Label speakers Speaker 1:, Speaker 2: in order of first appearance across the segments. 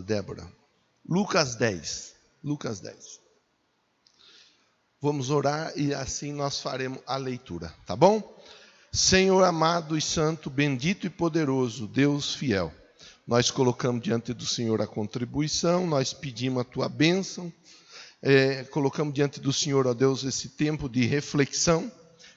Speaker 1: Débora. Lucas 10. Lucas 10. Vamos orar e assim nós faremos a leitura, tá bom? Senhor amado e santo, bendito e poderoso, Deus fiel. Nós colocamos diante do Senhor a contribuição, nós pedimos a tua bênção, colocamos diante do Senhor, ó Deus, esse tempo de reflexão,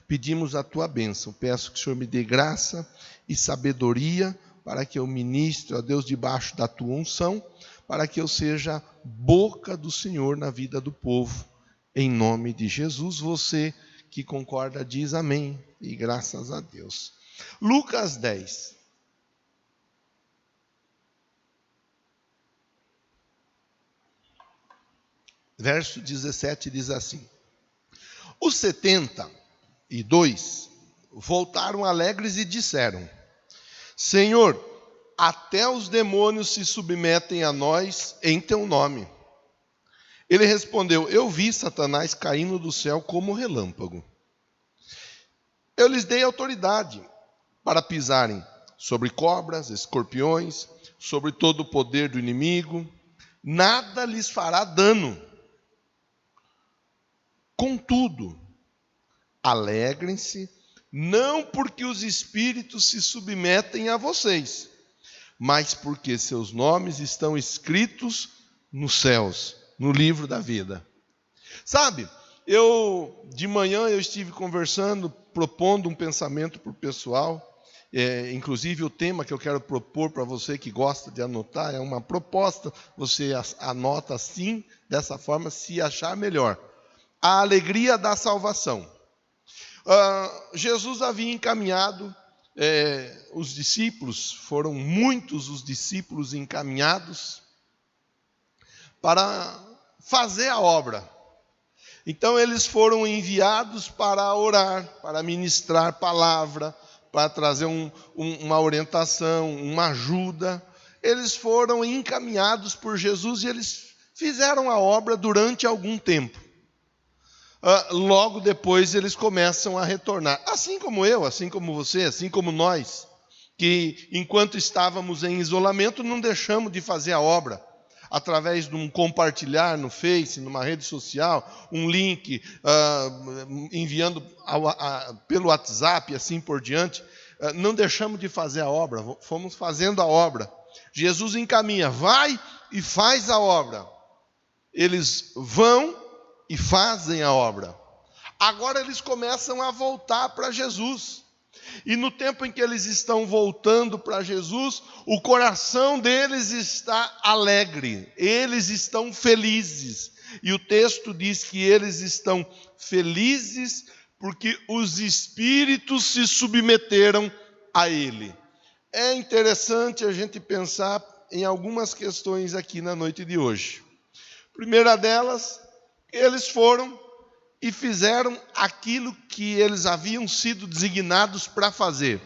Speaker 1: pedimos a tua bênção. Peço que o Senhor me dê graça e sabedoria para que eu ministre, ó Deus, debaixo da tua unção, para que eu seja boca do Senhor na vida do povo. Em nome de Jesus, você que concorda diz amém e graças a Deus. Lucas 10. Verso 17 diz assim: Os 72 voltaram alegres e disseram: Senhor, até os demônios se submetem a nós em teu nome. Ele respondeu: Eu vi Satanás caindo do céu como relâmpago. Eu lhes dei autoridade para pisarem sobre cobras, escorpiões, sobre todo o poder do inimigo. Nada lhes fará dano. Contudo, alegrem-se, não porque os espíritos se submetem a vocês, mas porque seus nomes estão escritos nos céus, no livro da vida. Sabe, de manhã eu estive conversando, propondo um pensamento para o pessoal, inclusive o tema que eu quero propor para você que gosta de anotar, é uma proposta, você anota assim, dessa forma, se achar melhor. A alegria da salvação. Jesus havia encaminhado os discípulos, foram muitos os discípulos encaminhados para fazer a obra. Então eles foram enviados para orar, para ministrar palavra, para trazer uma orientação, uma ajuda. Eles foram encaminhados por Jesus e eles fizeram a obra durante algum tempo. Logo depois eles começam a retornar. Assim como eu, assim como você, assim como nós, que enquanto estávamos em isolamento não deixamos de fazer a obra. Através de um compartilhar no Face, numa rede social, um link, enviando pelo WhatsApp e assim por diante. Não deixamos de fazer a obra, fomos fazendo a obra. Jesus encaminha, vai e faz a obra. Eles vão e fazem a obra. Agora eles começam a voltar para Jesus. E no tempo em que eles estão voltando para Jesus, o coração deles está alegre. Eles estão felizes. E o texto diz que eles estão felizes porque os espíritos se submeteram a ele. É interessante a gente pensar em algumas questões aqui na noite de hoje. Primeira delas, eles foram e fizeram aquilo que eles haviam sido designados para fazer.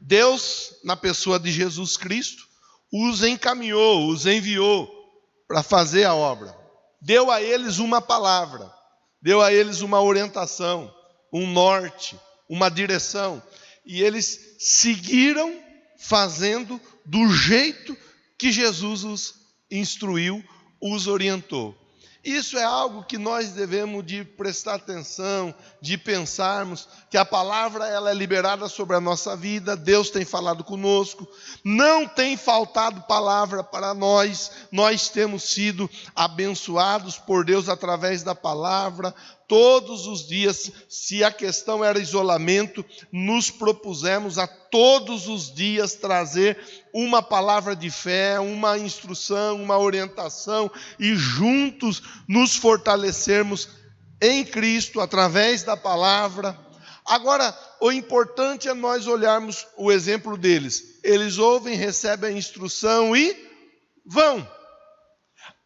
Speaker 1: Deus, na pessoa de Jesus Cristo, os encaminhou, os enviou para fazer a obra. Deu a eles uma palavra, deu a eles uma orientação, um norte, uma direção. E eles seguiram fazendo do jeito que Jesus os instruiu, os orientou. Isso é algo que nós devemos de prestar atenção, de pensarmos que a palavra ela é liberada sobre a nossa vida, Deus tem falado conosco, não tem faltado palavra para nós temos sido abençoados por Deus através da palavra, todos os dias. Se a questão era isolamento, nos propusemos a todos os dias trazer uma palavra de fé, uma instrução, uma orientação e juntos nos fortalecermos em Cristo através da palavra. Agora, o importante é nós olharmos o exemplo deles. Eles ouvem, recebem a instrução e vão.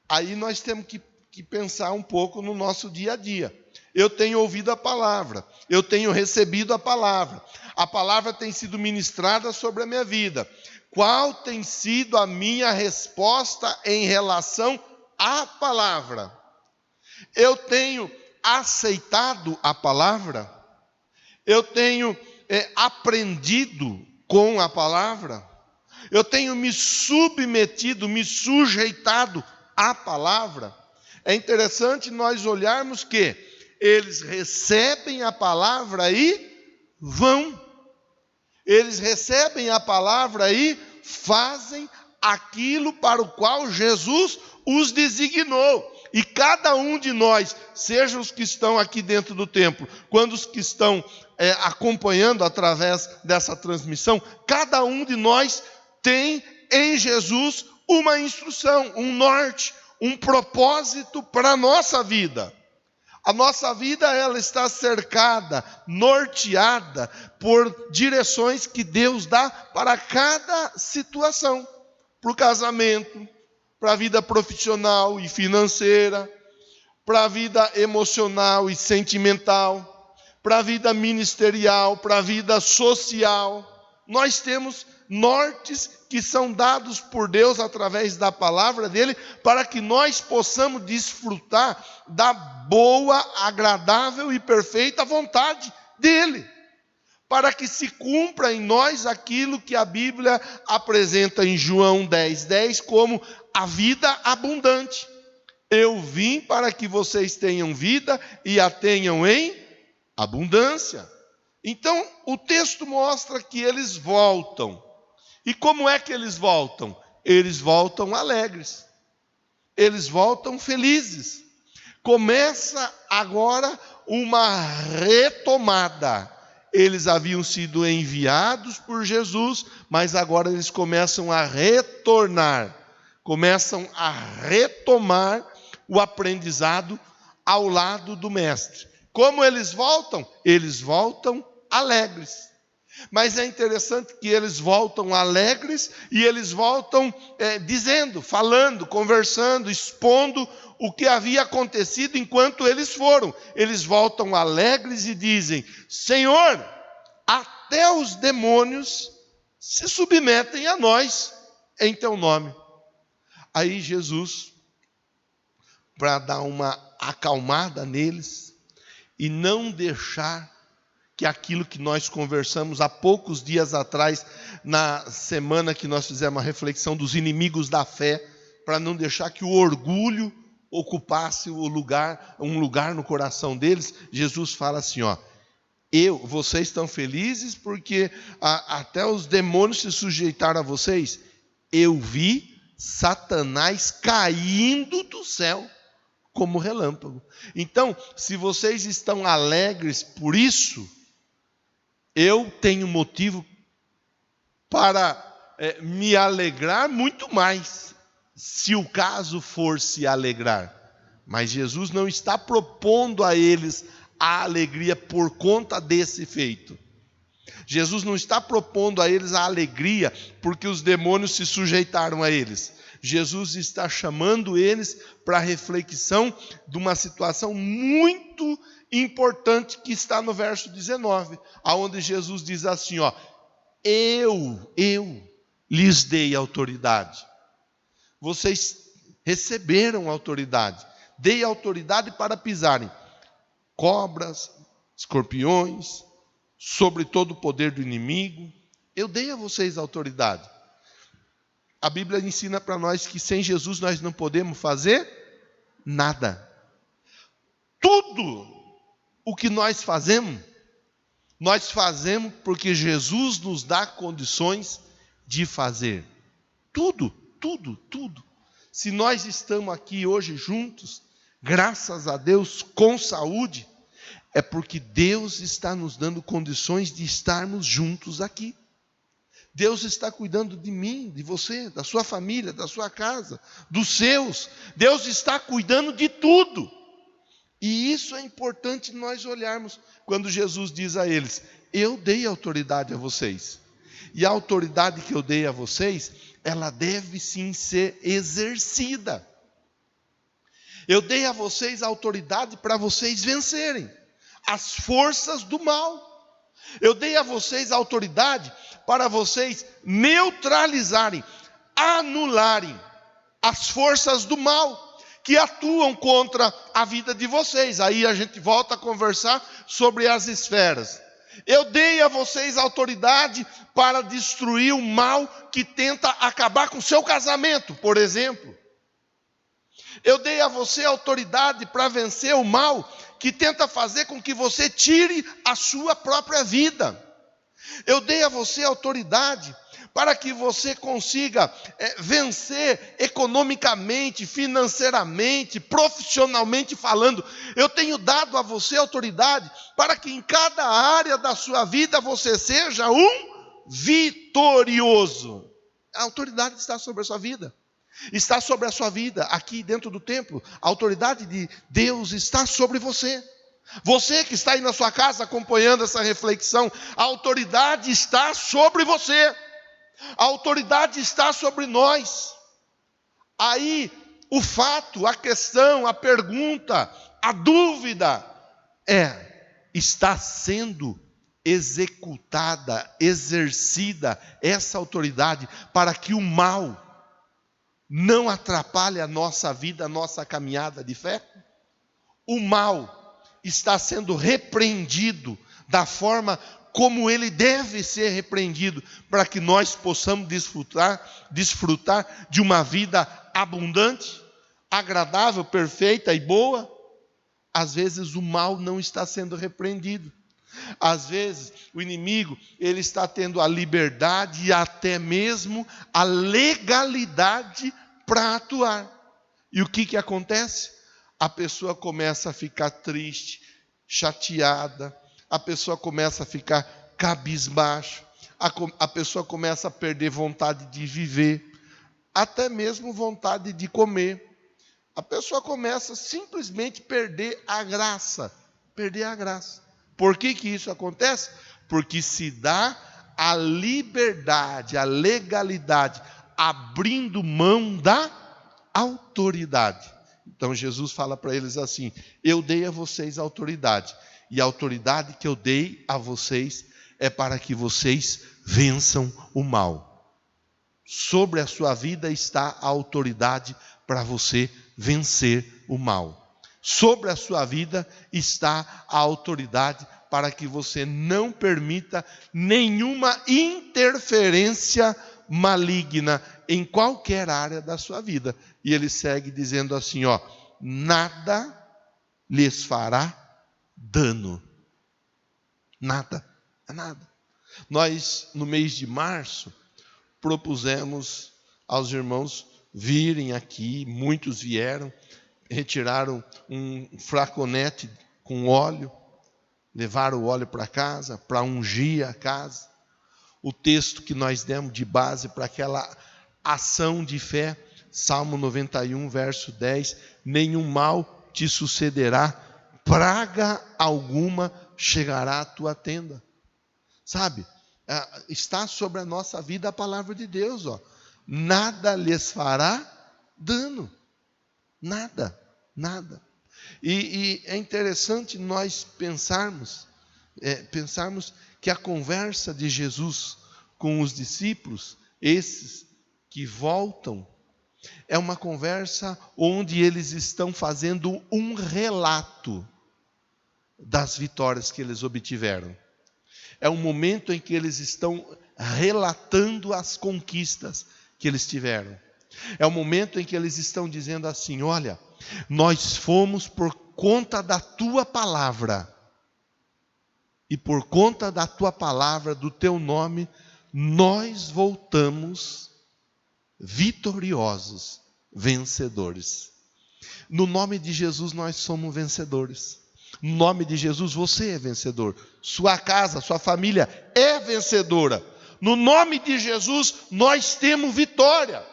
Speaker 1: Aí nós temos que pensar um pouco no nosso dia a dia. Eu tenho ouvido a palavra, eu tenho recebido a palavra tem sido ministrada sobre a minha vida. Qual tem sido a minha resposta em relação à palavra? Eu tenho aceitado a palavra? Eu tenho aprendido com a palavra? eu tenho me submetido, me sujeitado à palavra. É interessante nós olharmos que eles recebem a palavra e vão. Eles recebem a palavra e fazem aquilo para o qual Jesus os designou. E cada um de nós, seja os que estão aqui dentro do templo, quando os que estão acompanhando através dessa transmissão, cada um de nós tem em Jesus uma instrução, um norte, um propósito para a nossa vida. A nossa vida, ela está cercada, norteada por direções que Deus dá para cada situação. Para o casamento, para a vida profissional e financeira, para a vida emocional e sentimental, para a vida ministerial, para a vida social. Nós temos nortes que são dados por Deus através da palavra dele, para que nós possamos desfrutar da boa, agradável e perfeita vontade dele, para que se cumpra em nós aquilo que a Bíblia apresenta em João 10:10 como a vida abundante. Eu vim para que vocês tenham vida e a tenham em abundância. Então, o texto mostra que eles voltam. E como é que eles voltam? Eles voltam alegres. Eles voltam felizes. Começa agora uma retomada. Eles haviam sido enviados por Jesus, mas agora eles começam a retornar. Começam a retomar o aprendizado ao lado do mestre. Como eles voltam? Eles voltam alegres. Mas é interessante que eles voltam alegres e eles voltam dizendo, falando, conversando, expondo o que havia acontecido enquanto eles foram. Eles voltam alegres e dizem: Senhor, até os demônios se submetem a nós em teu nome. Aí Jesus, para dar uma acalmada neles e não deixar que aquilo que nós conversamos há poucos dias atrás, na semana que nós fizemos uma reflexão dos inimigos da fé, para não deixar que o orgulho ocupasse um lugar no coração deles, Jesus fala assim, vocês estão felizes porque até os demônios se sujeitaram a vocês? Eu vi Satanás caindo do céu como relâmpago. Então, se vocês estão alegres por isso, eu tenho motivo para me alegrar muito mais, se o caso for se alegrar. Mas Jesus não está propondo a eles a alegria por conta desse feito. Jesus não está propondo a eles a alegria porque os demônios se sujeitaram a eles. Jesus está chamando eles para a reflexão de uma situação muito importante que está no verso 19, aonde Jesus diz assim, eu lhes dei autoridade. Vocês receberam autoridade. Dei autoridade para pisarem cobras, escorpiões, sobre todo o poder do inimigo. Eu dei a vocês autoridade. A Bíblia ensina para nós que sem Jesus nós não podemos fazer nada. Tudo o que nós fazemos porque Jesus nos dá condições de fazer. Tudo. Se nós estamos aqui hoje juntos, graças a Deus, com saúde, é porque Deus está nos dando condições de estarmos juntos aqui. Deus está cuidando de mim, de você, da sua família, da sua casa, dos seus. Deus está cuidando de tudo. E isso é importante nós olharmos quando Jesus diz a eles: eu dei autoridade a vocês. E a autoridade que eu dei a vocês, ela deve sim ser exercida. Eu dei a vocês a autoridade para vocês vencerem as forças do mal. Eu dei a vocês a autoridade para vocês neutralizarem, anularem as forças do mal que atuam contra a vida de vocês. Aí a gente volta a conversar sobre as esferas. Eu dei a vocês autoridade para destruir o mal que tenta acabar com o seu casamento, por exemplo. Eu dei a você autoridade para vencer o mal que tenta fazer com que você tire a sua própria vida. Eu dei a você autoridade para que você consiga vencer economicamente, financeiramente, profissionalmente falando. Eu tenho dado a você autoridade para que em cada área da sua vida você seja um vitorioso. A autoridade está sobre a sua vida. Está sobre a sua vida, aqui dentro do templo. A autoridade de Deus está sobre você. Você que está aí na sua casa acompanhando essa reflexão, a autoridade está sobre você. A autoridade está sobre nós. Aí, o fato, a questão, a pergunta, a dúvida está sendo executada, exercida essa autoridade para que o mal não atrapalhe a nossa vida, a nossa caminhada de fé? O mal está sendo repreendido da forma como ele deve ser repreendido, para que nós possamos desfrutar de uma vida abundante, agradável, perfeita e boa? Às vezes o mal não está sendo repreendido. Às vezes o inimigo, ele está tendo a liberdade e até mesmo a legalidade para atuar. E o que acontece? A pessoa começa a ficar triste, chateada, a pessoa começa a ficar cabisbaixo, a pessoa começa a perder vontade de viver, até mesmo vontade de comer. A pessoa começa simplesmente a perder a graça. Por que isso acontece? Porque se dá a liberdade, a legalidade, abrindo mão da autoridade. Então Jesus fala para eles assim: eu dei a vocês autoridade, e a autoridade que eu dei a vocês é para que vocês vençam o mal. Sobre a sua vida está a autoridade para você vencer o mal. Sobre a sua vida está a autoridade para que você não permita nenhuma interferência maligna em qualquer área da sua vida. E ele segue dizendo assim, nada lhes fará dano. Nada. Nós, no mês de março, propusemos aos irmãos virem aqui, muitos vieram, retiraram um flaconete com óleo, levaram o óleo para casa, para ungir a casa. O texto que nós demos de base para aquela ação de fé, Salmo 91, verso 10, nenhum mal te sucederá, praga alguma chegará à tua tenda. Sabe, está sobre a nossa vida a palavra de Deus, nada lhes fará dano, nada. E é interessante nós pensarmos que a conversa de Jesus com os discípulos, esses que voltam, é uma conversa onde eles estão fazendo um relato das vitórias que eles obtiveram. É um momento em que eles estão relatando as conquistas que eles tiveram. É um momento em que eles estão dizendo assim, olha, nós fomos por conta da tua palavra. E por conta da tua palavra, do teu nome, nós voltamos vitoriosos, vencedores. No nome de Jesus nós somos vencedores. No nome de Jesus você é vencedor. Sua casa, sua família é vencedora. No nome de Jesus nós temos vitória.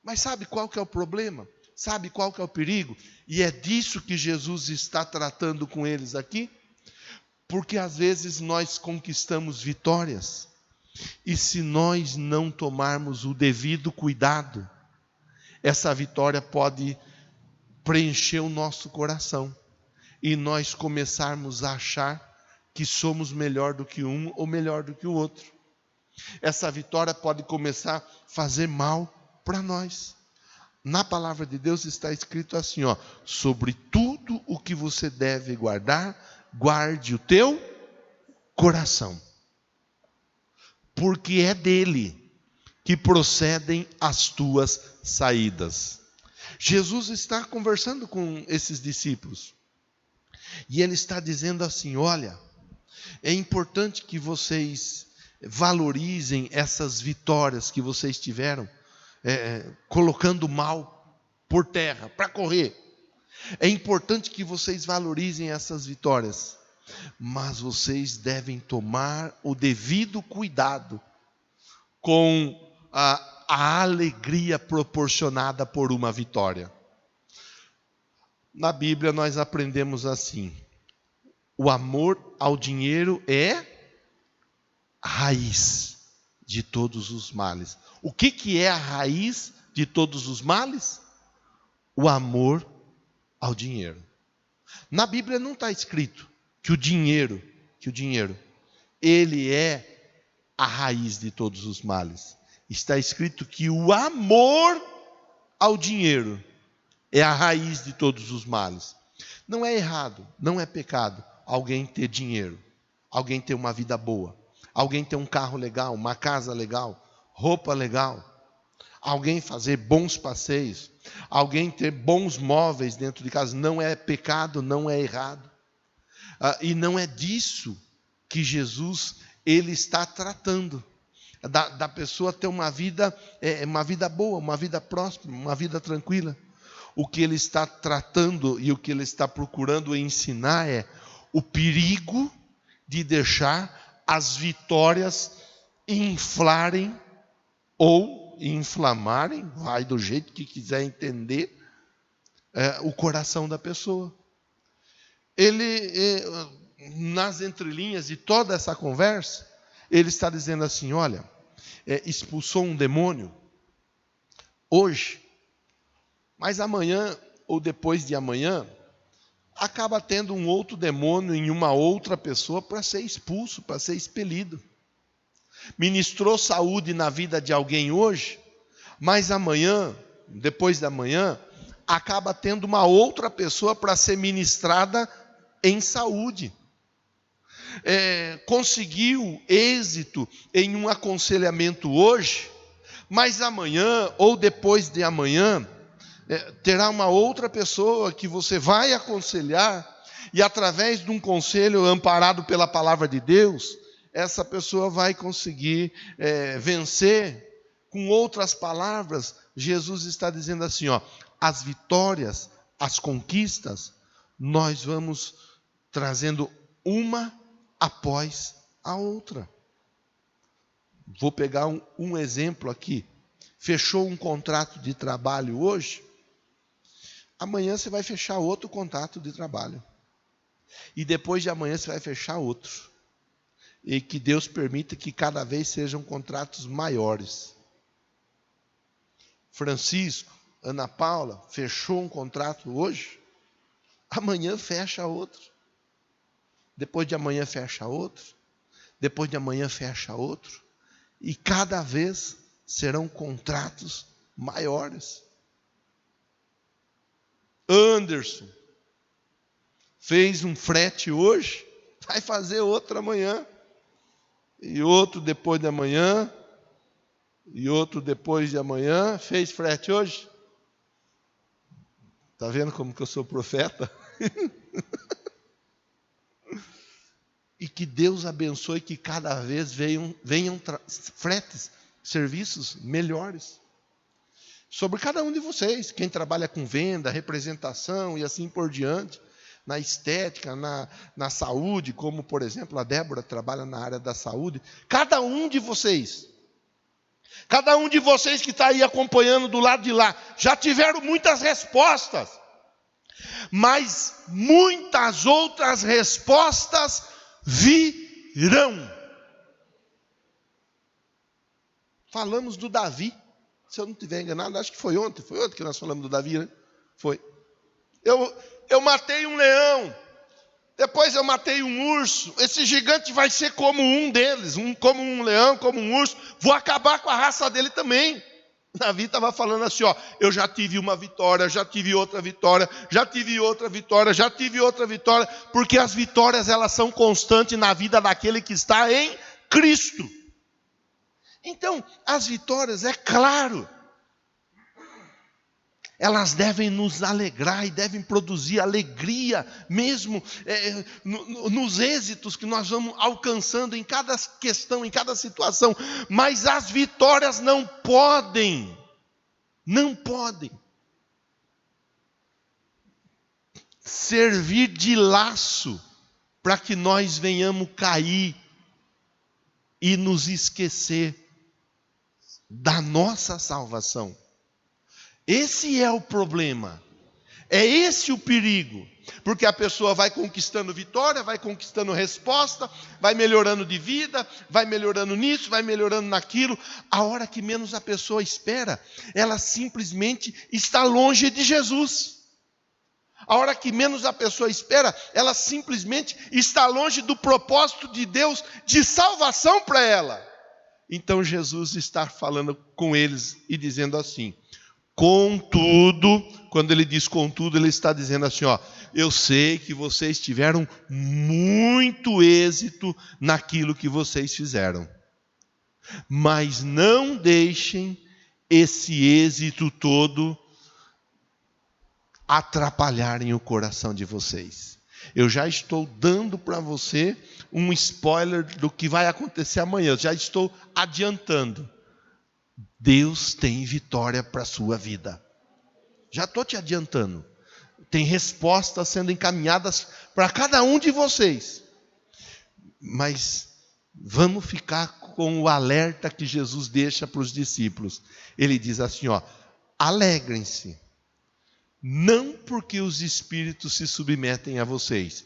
Speaker 1: Mas sabe qual que é o problema? Sabe qual que é o perigo? E é disso que Jesus está tratando com eles aqui. Porque às vezes nós conquistamos vitórias, e se nós não tomarmos o devido cuidado, essa vitória pode preencher o nosso coração, e nós começarmos a achar que somos melhor do que um ou melhor do que o outro. Essa vitória pode começar a fazer mal para nós. Na palavra de Deus está escrito assim, sobre tudo o que você deve guardar, guarde o teu coração. Porque é dele que procedem as tuas saídas. Jesus está conversando com esses discípulos. E ele está dizendo assim: olha, é importante que vocês valorizem essas vitórias que vocês tiveram, colocando o mal por terra, para correr. É importante que vocês valorizem essas vitórias. Mas vocês devem tomar o devido cuidado com a alegria proporcionada por uma vitória. Na Bíblia nós aprendemos assim: o amor ao dinheiro é a raiz de todos os males. O que é a raiz de todos os males? O amor ao dinheiro. Na Bíblia não está escrito que o dinheiro, ele é a raiz de todos os males. Está escrito que o amor ao dinheiro é a raiz de todos os males. Não é errado, não é pecado alguém ter dinheiro, alguém ter uma vida boa, alguém ter um carro legal, uma casa legal, roupa legal, alguém fazer bons passeios, alguém ter bons móveis dentro de casa. Não é pecado, não é errado. E não é disso que Jesus ele está tratando. Da pessoa ter uma vida boa, uma vida próspera, uma vida tranquila. O que ele está tratando e o que ele está procurando ensinar é o perigo de deixar as vitórias inflarem ou inflamarem, vai do jeito que quiser entender, o coração da pessoa. Ele, nas entrelinhas de toda essa conversa, ele está dizendo assim: olha, expulsou um demônio hoje, mas amanhã ou depois de amanhã, acaba tendo um outro demônio em uma outra pessoa para ser expulso, para ser expelido. Ministrou saúde na vida de alguém hoje, mas amanhã, depois de amanhã, acaba tendo uma outra pessoa para ser ministrada em saúde. Conseguiu êxito em um aconselhamento hoje, mas amanhã ou depois de amanhã, terá uma outra pessoa que você vai aconselhar, e através de um conselho amparado pela palavra de Deus, essa pessoa vai conseguir vencer. Com outras palavras, Jesus está dizendo assim: as vitórias, as conquistas, nós vamos trazendo uma após a outra. Vou pegar um exemplo aqui. Fechou um contrato de trabalho hoje, amanhã você vai fechar outro contrato de trabalho. E depois de amanhã você vai fechar outro. E que Deus permita que cada vez sejam contratos maiores. Francisco, Ana Paula, fechou um contrato hoje, amanhã fecha outro. Depois de amanhã fecha outro. Depois de amanhã fecha outro. E cada vez serão contratos maiores. Anderson fez um frete hoje, vai fazer outro amanhã. E outro depois de amanhã. E outro depois de amanhã. Fez frete hoje? Está vendo como que eu sou profeta? E que Deus abençoe que cada vez venham fretes, serviços melhores. Sobre cada um de vocês, quem trabalha com venda, representação e assim por diante, na estética, na saúde, como por exemplo a Débora trabalha na área da saúde, cada um de vocês que está aí acompanhando do lado de lá, já tiveram muitas respostas, mas muitas outras respostas virão. Falamos do Davi, se eu não estiver enganado, acho que foi ontem que nós falamos do Davi, né? Foi. Eu matei um leão, depois eu matei um urso, esse gigante vai ser como um deles, como um leão, como um urso, vou acabar com a raça dele também. Davi estava falando assim, ó, eu já tive uma vitória, já tive outra vitória, já tive outra vitória, já tive outra vitória, porque as vitórias elas são constantes na vida daquele que está em Cristo. Então, as vitórias, é claro, elas devem nos alegrar e devem produzir alegria mesmo nos êxitos que nós vamos alcançando em cada questão, em cada situação. Mas as vitórias não podem servir de laço para que nós venhamos cair e nos esquecer da nossa salvação. Esse é o problema, é esse o perigo, porque a pessoa vai conquistando vitória, vai conquistando resposta, vai melhorando de vida, vai melhorando nisso, vai melhorando naquilo. A hora que menos a pessoa espera, ela simplesmente está longe de Jesus. A hora que menos a pessoa espera, ela simplesmente está longe do propósito de Deus de salvação para ela. Então Jesus está falando com eles e dizendo assim: contudo, quando ele diz contudo, ele está dizendo assim, ó, eu sei que vocês tiveram muito êxito naquilo que vocês fizeram, mas não deixem esse êxito todo atrapalharem o coração de vocês. Eu já estou dando para você um spoiler do que vai acontecer amanhã, eu já estou adiantando. Deus tem vitória para a sua vida. Já estou te adiantando. Tem respostas sendo encaminhadas para cada um de vocês. Mas vamos ficar com o alerta que Jesus deixa para os discípulos. Ele diz assim, ó, alegrem-se, não porque os espíritos se submetem a vocês.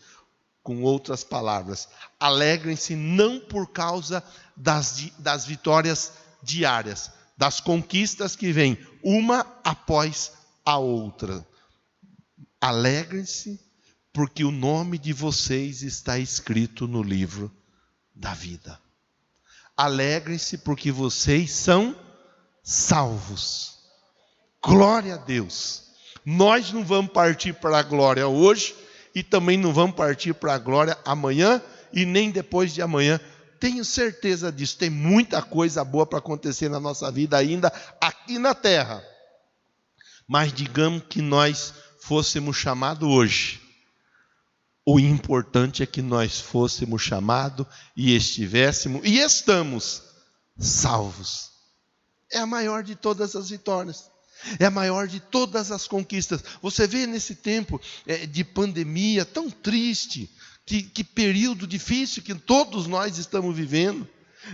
Speaker 1: Com outras palavras, alegrem-se não por causa das vitórias diárias, das conquistas que vêm uma após a outra. Alegrem-se porque o nome de vocês está escrito no livro da vida. Alegrem-se porque vocês são salvos. Glória a Deus. Nós não vamos partir para a glória hoje e também não vamos partir para a glória amanhã e nem depois de amanhã. Tenho certeza disso, tem muita coisa boa para acontecer na nossa vida ainda aqui na terra. Mas digamos que nós fôssemos chamados hoje. O importante é que nós fôssemos chamados e estivéssemos, e estamos, salvos. É a maior de todas as vitórias. É a maior de todas as conquistas. Você vê nesse tempo de pandemia tão triste, que período difícil que todos nós estamos vivendo.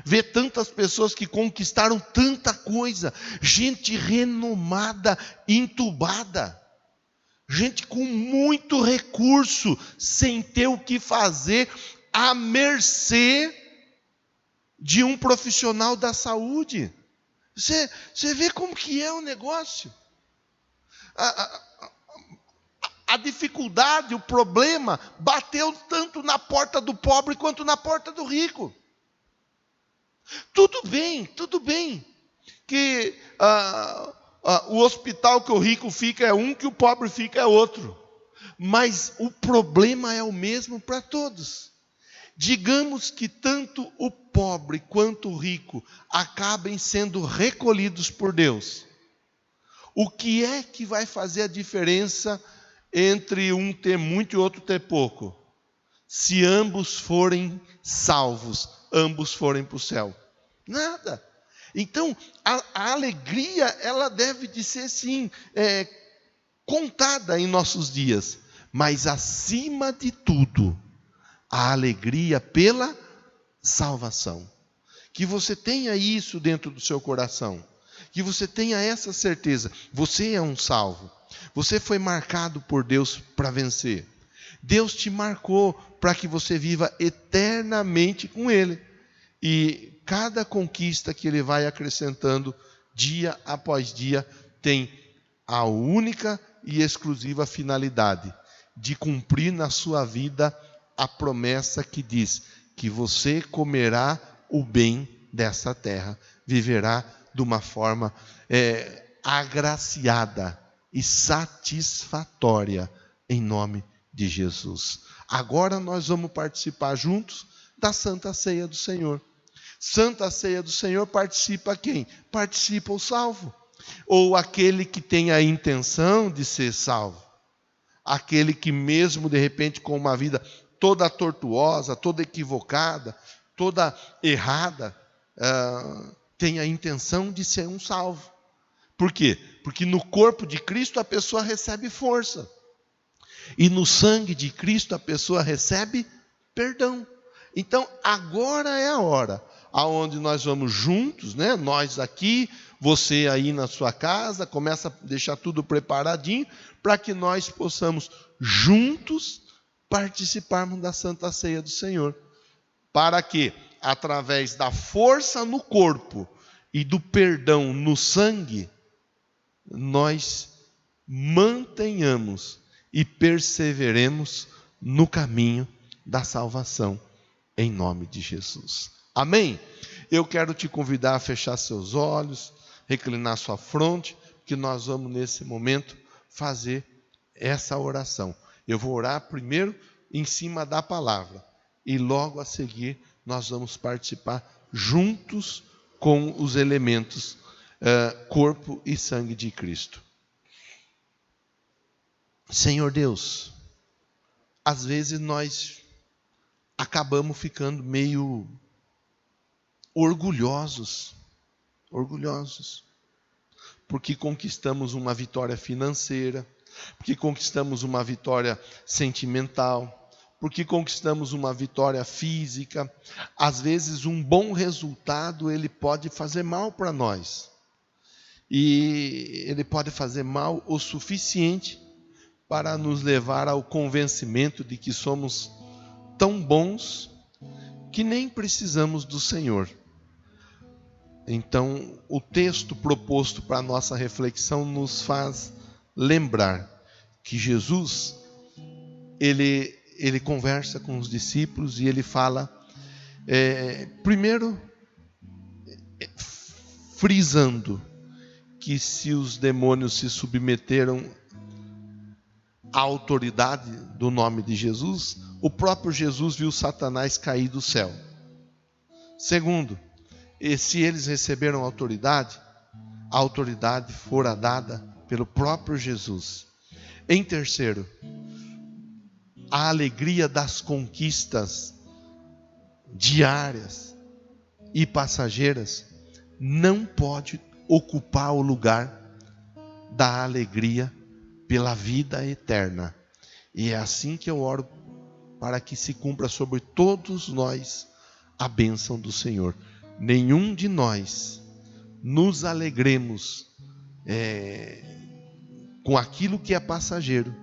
Speaker 1: Ver tantas pessoas que conquistaram tanta coisa. Gente renomada, entubada. Gente com muito recurso, sem ter o que fazer, à mercê de um profissional da saúde. Você vê como que é o negócio. A dificuldade, o problema, bateu tanto na porta do pobre quanto na porta do rico. Tudo bem, que o hospital que o rico fica é um, que o pobre fica é outro. Mas o problema é o mesmo para todos. Digamos que tanto o pobre quanto o rico acabem sendo recolhidos por Deus. O que é que vai fazer a diferença entre um ter muito e outro ter pouco? Se ambos forem salvos, ambos forem para o céu. Nada. Então, a alegria, ela deve de ser, sim, contada em nossos dias. Mas, acima de tudo, a alegria pela salvação. Que você tenha isso dentro do seu coração. Que você tenha essa certeza. Você é um salvo. Você foi marcado por Deus para vencer. Deus te marcou para que você viva eternamente com Ele. E cada conquista que Ele vai acrescentando, dia após dia, tem a única e exclusiva finalidade de cumprir na sua vida a promessa que diz que você comerá o bem dessa terra, viverá de uma forma agraciada e satisfatória, em nome de Jesus. Agora nós vamos participar juntos da Santa Ceia do Senhor. Santa Ceia do Senhor participa quem? Participa o salvo, ou aquele que tem a intenção de ser salvo. Aquele que mesmo de repente com uma vida toda tortuosa, toda equivocada, toda errada, tem a intenção de ser um salvo. Por quê? Porque no corpo de Cristo a pessoa recebe força. E no sangue de Cristo a pessoa recebe perdão. Então agora é a hora aonde nós vamos juntos, né? Nós aqui, você aí na sua casa, começa a deixar tudo preparadinho para que nós possamos juntos participarmos da Santa Ceia do Senhor. Para que, através da força no corpo e do perdão no sangue, nós mantenhamos e perseveremos no caminho da salvação, em nome de Jesus. Amém? Eu quero te convidar a fechar seus olhos, reclinar sua fronte, que nós vamos nesse momento fazer essa oração. Eu vou orar primeiro em cima da palavra e logo a seguir nós vamos participar juntos com os elementos corpo e sangue de Cristo. Senhor Deus, às vezes nós acabamos ficando meio orgulhosos, porque conquistamos uma vitória financeira, porque conquistamos uma vitória sentimental, porque conquistamos uma vitória física. Às vezes um bom resultado ele pode fazer mal para nós, e ele pode fazer mal o suficiente para nos levar ao convencimento de que somos tão bons que nem precisamos do Senhor. Então, o texto proposto para a nossa reflexão nos faz lembrar que Jesus, ele conversa com os discípulos e ele fala, primeiro, frisando que se os demônios se submeteram à autoridade do nome de Jesus, o próprio Jesus viu Satanás cair do céu. Segundo, e se eles receberam autoridade, a autoridade fora dada pelo próprio Jesus. Em terceiro, a alegria das conquistas diárias e passageiras não pode ocupar o lugar da alegria pela vida eterna. E é assim que eu oro para que se cumpra sobre todos nós a bênção do Senhor. Nenhum de nós nos alegremos com aquilo que é passageiro,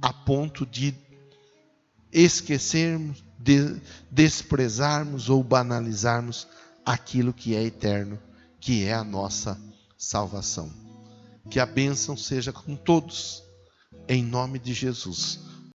Speaker 1: a ponto de esquecermos, desprezarmos ou banalizarmos aquilo que é eterno, que é a nossa salvação. Que a bênção seja com todos, em nome de Jesus.